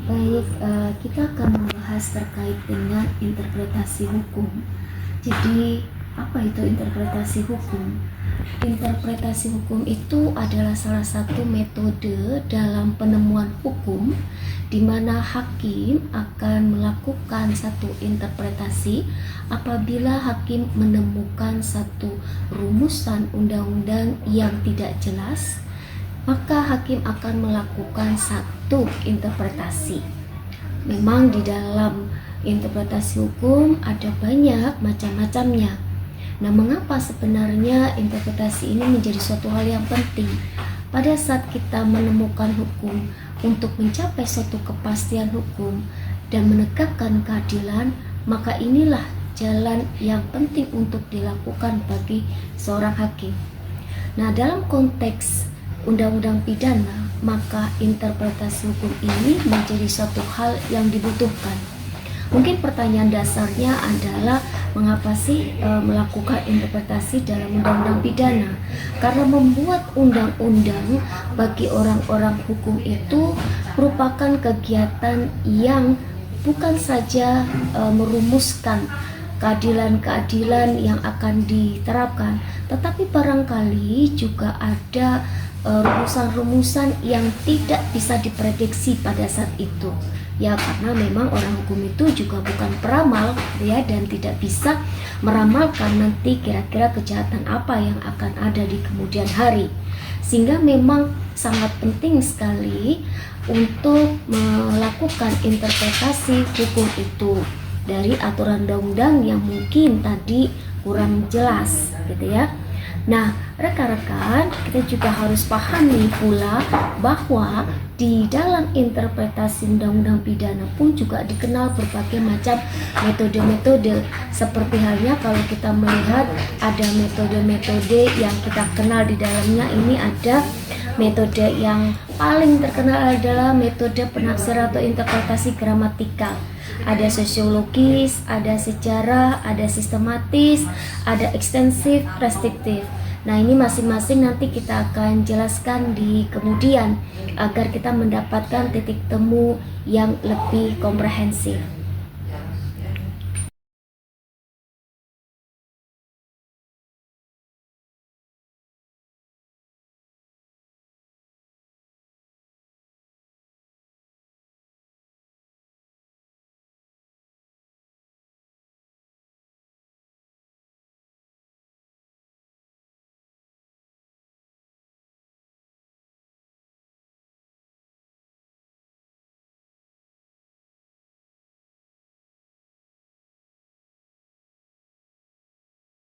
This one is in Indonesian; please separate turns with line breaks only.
Baik, kita akan membahas terkait dengan interpretasi hukum. Jadi, apa itu interpretasi hukum? Interpretasi hukum itu adalah salah satu metode dalam penemuan hukum di mana hakim akan melakukan satu interpretasi apabila hakim menemukan satu rumusan undang-undang yang tidak jelas, maka hakim akan melakukan satu interpretasi. Memang di dalam interpretasi hukum ada banyak macam-macamnya. Nah, mengapa sebenarnya interpretasi ini menjadi suatu hal yang penting? Pada saat kita menemukan hukum untuk mencapai suatu kepastian hukum dan menegakkan keadilan, maka inilah jalan yang penting untuk dilakukan bagi seorang hakim. Nah, dalam konteks undang-undang pidana, maka interpretasi hukum ini menjadi suatu hal yang dibutuhkan. Mungkin pertanyaan dasarnya adalah mengapa sih melakukan interpretasi dalam undang-undang pidana? Karena membuat undang-undang bagi orang-orang hukum itu merupakan kegiatan yang bukan saja merumuskan keadilan-keadilan yang akan diterapkan, tetapi barangkali juga ada rumusan-rumusan yang tidak bisa diprediksi pada saat itu. Ya, karena memang orang hukum itu juga bukan peramal, ya, dan tidak bisa meramalkan nanti kira-kira kejahatan apa yang akan ada di kemudian hari. Sehingga memang sangat penting sekali untuk melakukan interpretasi hukum itu dari aturan undang-undang yang mungkin tadi kurang jelas, gitu ya. Nah, rekan-rekan, kita juga harus pahami pula bahwa di dalam interpretasi undang-undang pidana pun juga dikenal berbagai macam metode-metode. Seperti halnya kalau kita melihat ada metode-metode yang kita kenal di dalamnya, ini ada metode yang paling terkenal adalah metode penafsiran atau interpretasi gramatikal. Ada sosiologis, ada sejarah, ada sistematis, ada ekstensif, restriktif. Nah, ini masing-masing nanti kita akan jelaskan di kemudian agar kita mendapatkan titik temu yang lebih komprehensif.